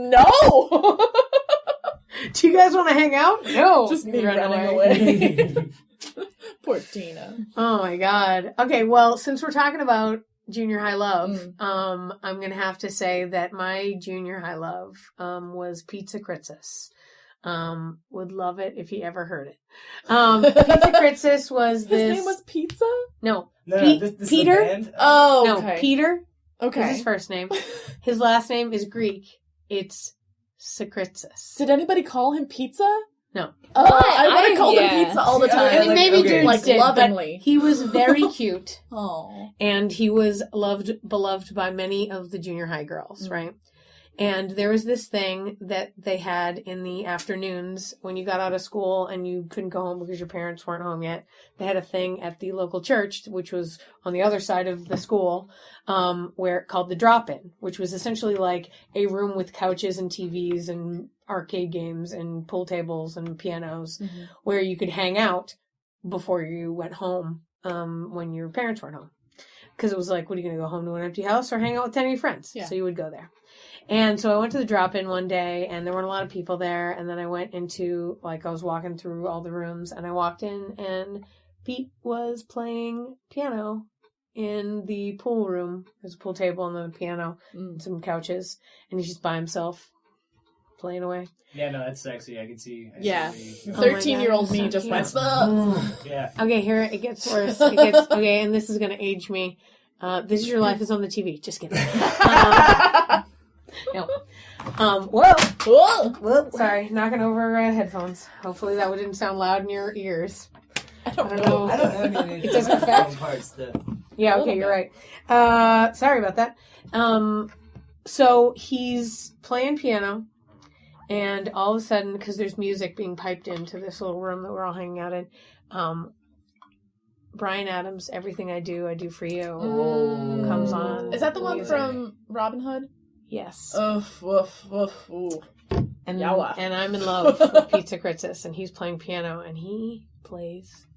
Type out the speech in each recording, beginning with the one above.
No! Do you guys want to hang out? No. Just me running away. Poor Tina. Oh my god. Okay, well, since we're talking about junior high love, I'm going to have to say that my junior high love was Pizza Kritzis. Would love it if he ever heard it. Pizza Kritzis was His name was Pizza? No. This Peter? Is a band? Oh, okay. No, Peter Okay. is his first name. His last name is Greek. It's Sakritsis. Did anybody call him Pizza? No. Oh, I would have called him Pizza all the See, time. I mean, maybe okay. dudes did, lovingly. but he was very cute. Oh. And he was beloved by many of the junior high girls, right? And there was this thing that they had in the afternoons when you got out of school and you couldn't go home because your parents weren't home yet. They had a thing at the local church, which was on the other side of the school, where called the drop-in, which was essentially like a room with couches and TVs and arcade games and pool tables and pianos, where you could hang out before you went home when your parents weren't home. Because it was like, what are you going to go home to an empty house or hang out with 10 of your friends? Yeah. So you would go there. And so I went to the drop-in one day, and there weren't a lot of people there. And then I went into, like, I was walking through all the rooms, and I walked in, and Pete was playing piano in the pool room. There's a pool table and then a piano and some couches. And he's just by himself playing away. Yeah, no, that's sexy. I can see. Yeah. See. 13-year-old me just went, Yeah. Okay, here it gets worse. Okay, and this is going to age me. This Is Your Life is on the TV. Just kidding. No. Whoa. Sorry, knocking over headphones. Hopefully that didn't sound loud in your ears. I don't know. I don't It doesn't affect parts though. Yeah, okay, you're right. Sorry about that. So he's playing piano, and all of a sudden, because there's music being piped into this little room that we're all hanging out in, Bryan Adams' "Everything I Do for You" comes on. Is that the one from Robin Hood? Yes. Oof, woof, woof, ooh. And I'm in love with Pizza Kritzis, and he's playing piano, and he plays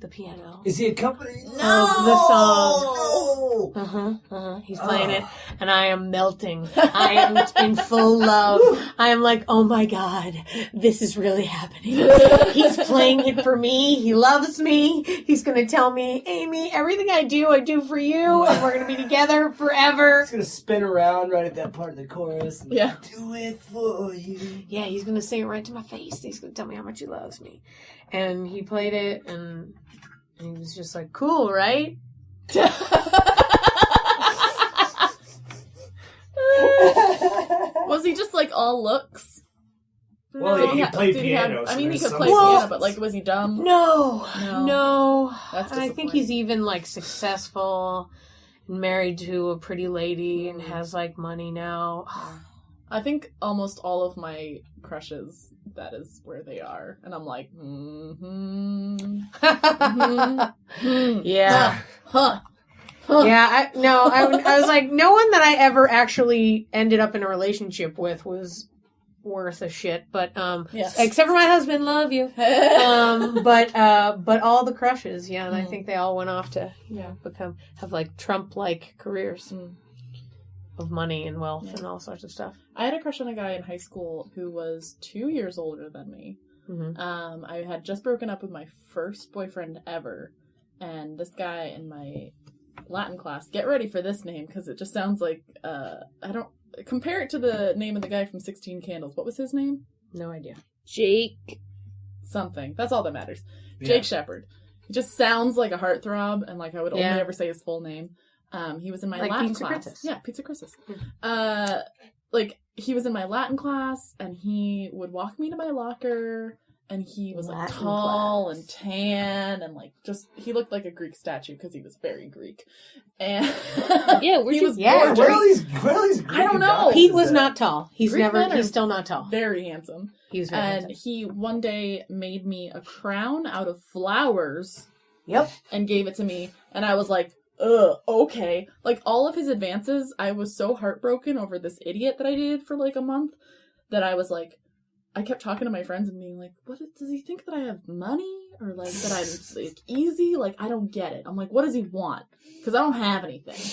the piano. Is he accompanying the song? No! He's playing it, and I am melting. I am in full love. I am like, oh my god, this is really happening. He's playing it for me. He loves me. He's going to tell me, Amy, everything I do for you, and we're going to be together forever. He's going to spin around right at that part of the chorus. And Yeah. Do it for you. Yeah, he's going to sing it right to my face. He's going to tell me how much he loves me. And he played it, and he was just like, cool, right? Was he just like all looks? Well, he played piano. I mean, he could play piano, but like, was he dumb? No. That's I think he's even like successful, and married to a pretty lady, and has like money now. I think almost all of my crushes, that is where they are. And I'm like, Yeah. Huh. Yeah, I was like, no one that I ever actually ended up in a relationship with was worth a shit, but yes. Except for my husband, love you. But all the crushes, yeah, and I think they all went off to have like Trump-like careers of money and wealth and all sorts of stuff. I had a crush on a guy in high school who was 2 years older than me. I had just broken up with my first boyfriend ever, and this guy in my Latin class, get ready for this name because it just sounds like compare it to the name of the guy from 16 Candles. What was his name? No idea. Jake something. That's all that matters. Yeah. Jake Shepard. He just sounds like a heartthrob, and like I would only ever say his full name. He was in my Latin Pizza class. Kritzis. Yeah, Pizza Kritzis. Like he was in my Latin class, and he would walk me to my locker. And he was like tall and tan, and like he looked like a Greek statue because he was very Greek. And he was where are these Greek I don't know. Pete was not tall. He's Greek still not tall. Very handsome. He's very handsome. He one day made me a crown out of flowers. Yep. And gave it to me, and I was like, okay. Like all of his advances, I was so heartbroken over this idiot that I dated for like a month that I was like, I kept talking to my friends and being like, what does he think that I have money? Or like that I'm like easy? Like, I don't get it. I'm like, what does he want? Because I don't have anything. And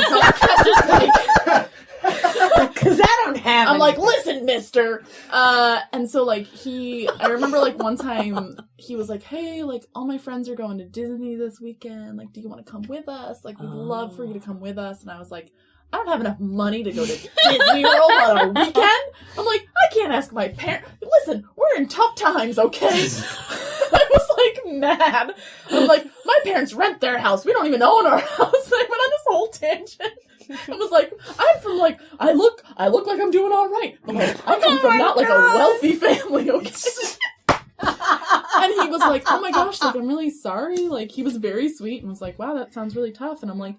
so I kept just like, because I don't have I'm like, anything. listen, mister. And so, like, I remember, like, one time he was like, hey, like, all my friends are going to Disney this weekend. Like, do you want to come with us? Like, we'd love for you to come with us. And I was like, I don't have enough money to go to Disney World on a weekend. I'm like, I can't ask my parents. Listen, we're in tough times, okay? I was like mad. I'm like, my parents rent their house. We don't even own our house. I went on this whole tangent. I was like, I'm from like, I look like I'm doing all right. But like, I come from not like a wealthy family, okay? And he was like, oh my gosh, like, I'm really sorry. Like, he was very sweet and was like, wow, that sounds really tough. And I'm like,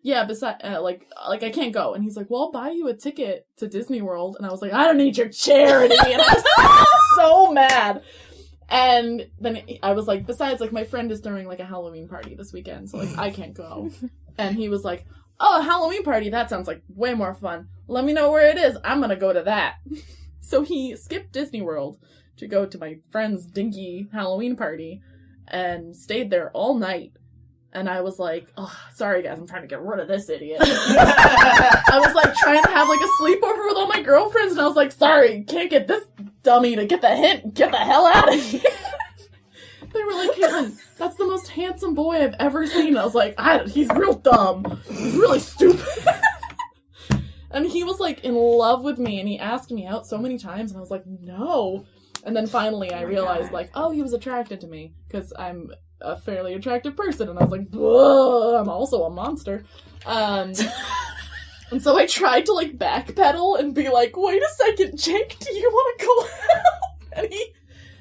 yeah, besides, like I can't go. And he's like, well, I'll buy you a ticket to Disney World. And I was like, I don't need your charity. And I was so mad. And then I was like, besides, like, my friend is throwing, like, a Halloween party this weekend. So, like, I can't go. And he was like, oh, a Halloween party? That sounds like way more fun. Let me know where it is. I'm gonna go to that. So he skipped Disney World to go to my friend's dinky Halloween party and stayed there all night. And I was like, oh, sorry guys, I'm trying to get rid of this idiot. I was like trying to have like a sleepover with all my girlfriends and I was like, sorry, can't get this dummy to get the hint, get the hell out of here. They were like, Caitlin, that's the most handsome boy I've ever seen. I was like, he's real dumb. He's really stupid. And he was like in love with me and he asked me out so many times and I was like, no. And then finally I realized like, oh, he was attracted to me because I'm a fairly attractive person. And I was like, I'm also a monster. And so I tried to like backpedal and be like, wait a second, Jake, do you want to go out?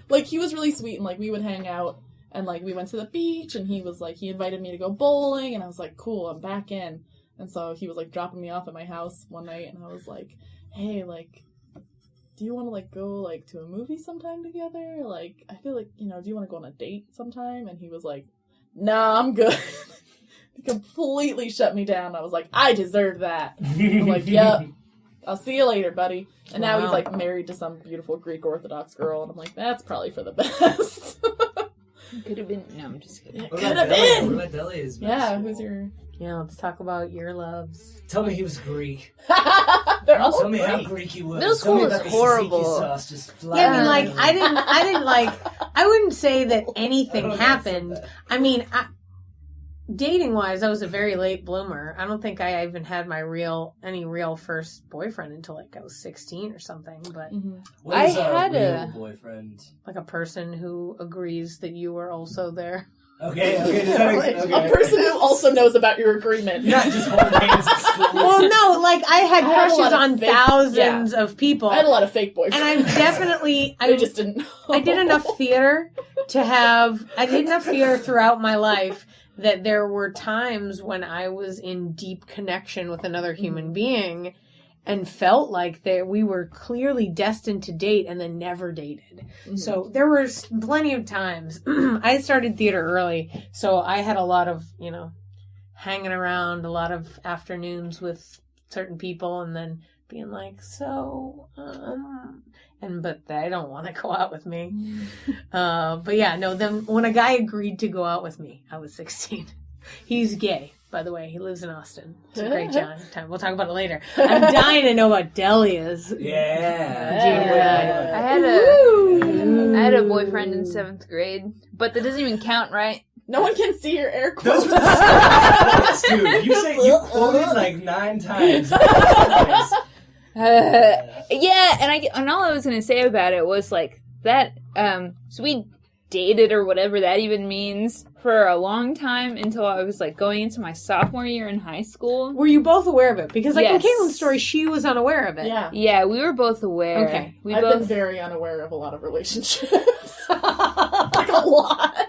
And he was really sweet and like we would hang out and like we went to the beach and he was like, he invited me to go bowling and I was like, cool, I'm back in. And so he was like dropping me off at my house one night and I was like, hey, like, do you want to, like, go, like, to a movie sometime together? Like, I feel like, you know, do you want to go on a date sometime? And he was like, nah, I'm good. He completely shut me down. I was like, I deserve that. I'm like, yep. I'll see you later, buddy. And now he's, like, married to some beautiful Greek Orthodox girl. And I'm like, that's probably for the best. Could have been. No, I'm just kidding. It could have been. What about Delia's? Yeah, who's your... Yeah, let's talk about your loves. Tell me he was Greek. They're all Tell me how Greek. Greek he was. Middle school was horrible. Sauce just Yeah, I mean, like, I didn't like, I wouldn't say that anything happened. I mean, dating-wise, I was a very late bloomer. I don't think I even had any real first boyfriend until, like, I was 16 or something, but... Mm-hmm. What is I had a real boyfriend? Like a person who agrees that you were also there. Okay. Does that make sense? Okay. A person who also knows about your agreement. Not just holding hands at school. Well, no, like, I had I had a lot crushes of on fake- thousands of people. I had a lot of fake boyfriends. And I'm definitely... They just didn't know. I did enough theater throughout my life that there were times when I was in deep connection with another human being and felt like we were clearly destined to date and then never dated. Mm-hmm. So there were plenty of times. I started theater early, so I had a lot of, hanging around, a lot of afternoons with certain people and then being like, but they don't want to go out with me. But yeah, no, then when a guy agreed to go out with me, I was 16. He's gay, by the way. He lives in Austin. It's a great time. We'll talk about it later. I'm dying to know about Delia's. Yeah. Junior high. I had a boyfriend in 7th grade, but that doesn't even count, right? No one can see your air quotes. Those were the dude. You quoted like 9 times. Yeah, and all I was gonna say about it was like that. So we dated or whatever that even means for a long time until I was like going into my sophomore year in high school. Were you both aware of it? Because like Yes. in Caitlin's story, she was unaware of it. Yeah, we were both aware. Okay. I've been very unaware of a lot of relationships. Like a lot.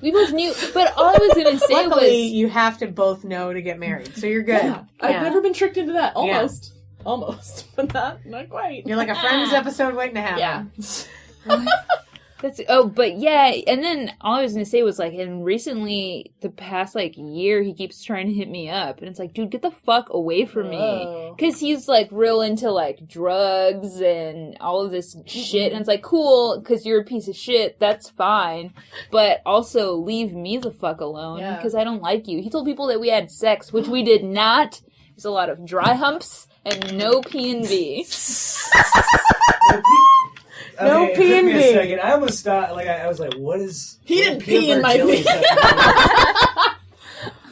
We both knew, but all I was gonna say Luckily, was you have to both know to get married, so you're good. Yeah. I've never been tricked into that. Almost. Yeah. Almost. But not quite. You're like a Friends episode waiting to happen. Yeah. but yeah, and then all I was gonna say was like, and recently, the past like year, he keeps trying to hit me up, and it's like, dude, get the fuck away from me, because he's like real into like drugs and all of this shit, and it's like, cool, because you're a piece of shit, that's fine, but also leave me the fuck alone, because I don't like you. He told people that we had sex, which we did not. There's a lot of dry humps and no P&V. No Okay, P it took and me V. a second. I almost stopped. Like I was like, "What is?" He what didn't peanut pee in butter my jelly V. is that?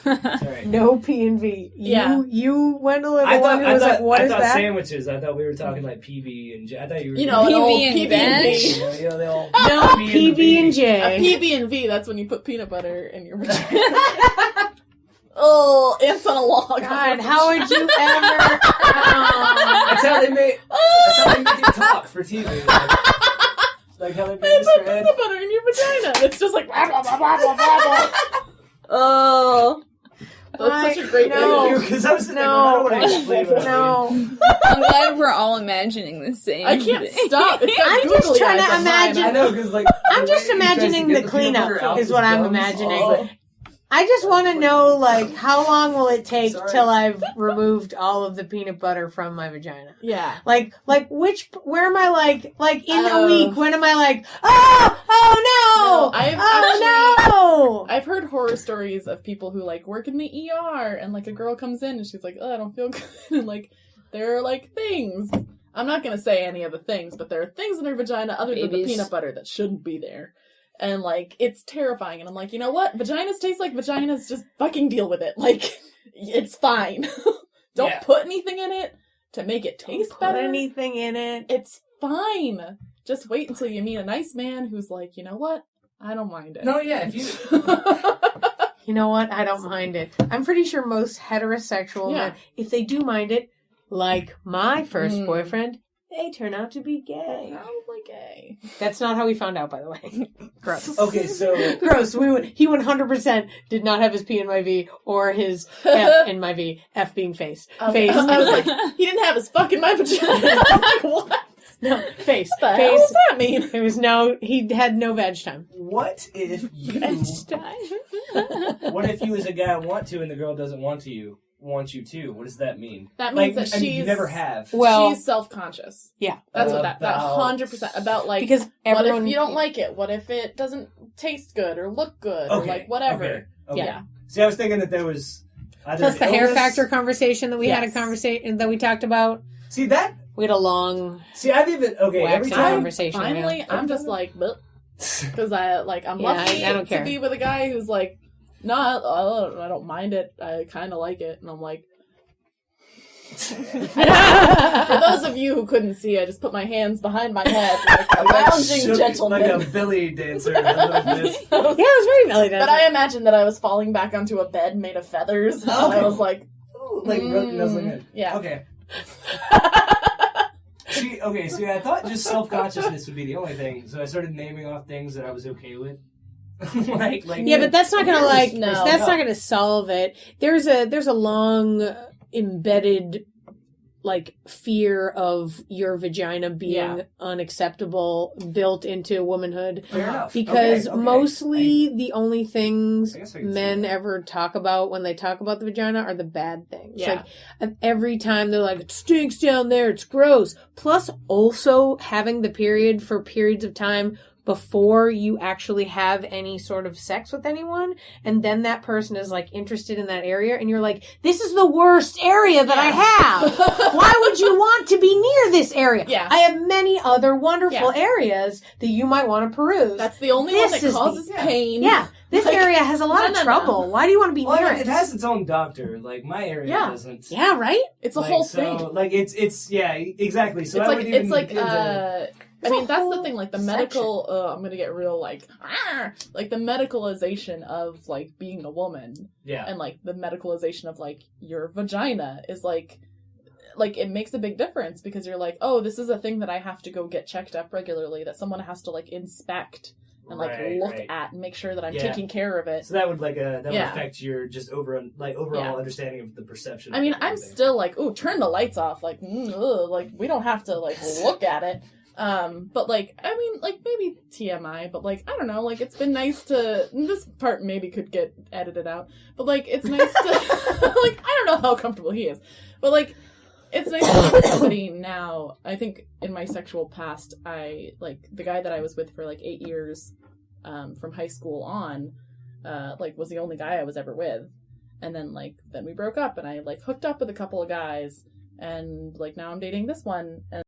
Sorry. No P&V. Yeah. You Wendell, are the one who was like, what I is thought that? sandwiches. I thought we were talking like PB and J. I thought you were. You know, an old PB and PB veg? and V. You know, they all No, PB and A J. PB and V. That's when you put peanut butter in your vagina. Oh, ants on a log. God, how would you ever? That's how they make. That's how they make it talk for TV. Like how they They make put Mr. Ed. peanut butter in your vagina. It's just like blah, blah, blah, blah, blah, blah. Oh, that's such a great No. image. Because I was sitting there going, I don't want to explain what I mean. No. I'm glad we're all imagining the same I can't thing. stop. It's got I'm just googly trying eyes to on mine. imagine- I know, because like I'm the just way he tries to imagining get the peanut cleanup butter out is his what I'm gums. imagining. Oh. I just want to know, like, how long will it take Sorry. till I've removed all of the peanut butter from my vagina? Yeah. Like, where am I, like in a Oh. week, when am I like, oh no! No, no! I've heard horror stories of people who like work in the ER and like a girl comes in and she's like, oh, I don't feel good. And like, there are like things. I'm not going to say any of the things, but there are things in her vagina other than the Babies. peanut butter that shouldn't be there. And like, it's terrifying. And I'm like, you know what? Vaginas taste like vaginas. Just fucking deal with it. Like, it's fine. Don't Yeah. put anything in it to make it taste Put better. anything in it. It's fine. Just wait until you meet a nice man who's like, you know what? I don't mind it. No, yeah, if you. You know what? I don't mind it. I'm pretty sure most heterosexual Yeah. men, if they do mind it, like my first Mm. boyfriend, they turn out to be gay. Probably gay. That's not how we found out, by the way. Gross. Okay, so Gross. He 100% did not have his P in my V or his F in my V. F being face. Okay. Face. I was like, he didn't have his fuck in my vagina. I'm like, what? No, face. What the hell Face. does that mean? It was he had no veg time. what if you? Time. What if you as a guy want to and the girl doesn't want you to? What does that mean? That means that I mean, you she's- never have. Well- She's self-conscious. Yeah. That's what that About- 100% about like, Because what everyone... if you don't like it? What if it doesn't taste good or look good or Okay, like whatever? Okay. Yeah. See, I was thinking that there was either Plus the an hair illness- factor conversation that we had a Yes. conversation that we talked about. See that? We had a long See, I've even every waxing time. conversation. Finally, yeah. I'm just like, because I'm Yeah, lucky I don't care. to be with a guy who's like, no, I don't mind it. I kind of like it, and I'm like. For those of you who couldn't see, I just put my hands behind my head like a lounging Shook gentleman. like a belly dancer. I love this. Yeah, it was very belly dancing. But I imagined that I was falling back onto a bed made of feathers. And I was like, Ooh, like nuzzling it. yeah. Okay. See, I thought just self-consciousness would be the only thing, so I started naming off things that I was okay with. like Yeah, but that's not gonna like No. that's not gonna solve it. There's a long embedded like fear of your vagina being Yeah. unacceptable built into womanhood. fair enough. Because Okay. mostly the only things I guess I can see men that. ever talk about when they talk about the vagina are the bad things. Yeah. Like and every time they're like, it stinks down there, it's gross. Plus also having the period for periods of time before you actually have any sort of sex with anyone, and then that person is like interested in that area, and you're like, this is the worst area that I have. Why would you want to be near this area? Yeah. I have many other wonderful Yeah. areas that you might want to peruse. That's the only This one that is the- causes yeah. pain. Yeah, this Like, area has a lot of no. trouble. Why do you want to be Well, near it has its own doctor. Like my area Yeah. doesn't. Yeah, right? It's a Like, whole so, thing. Like it's yeah, exactly. So It's I like would even it's like begin to- I mean, that's the whole thing. Like the section. medical, I'm gonna get real like the medicalization of like being a woman, yeah. and like the medicalization of like your vagina is like it makes a big difference because you're like, oh, this is a thing that I have to go get checked up regularly, that someone has to like inspect and like Right, look right. at and make sure that I'm Yeah. taking care of it. So that would would Yeah. affect your just overall Yeah. understanding of the perception. I of mean, I'm everything. still like, ooh, turn the lights off. Like, like we don't have to like look at it. But like, I mean, like maybe TMI, but like, I don't know. Like, it's been nice to. This part maybe could get edited out, but like, it's nice to. Like, I don't know how comfortable he is, but like, it's nice to be with somebody now. I think in my sexual past, I like the guy that I was with for like 8 years, from high school on, like was the only guy I was ever with. And then we broke up and I like hooked up with a couple of guys and like now I'm dating this one, and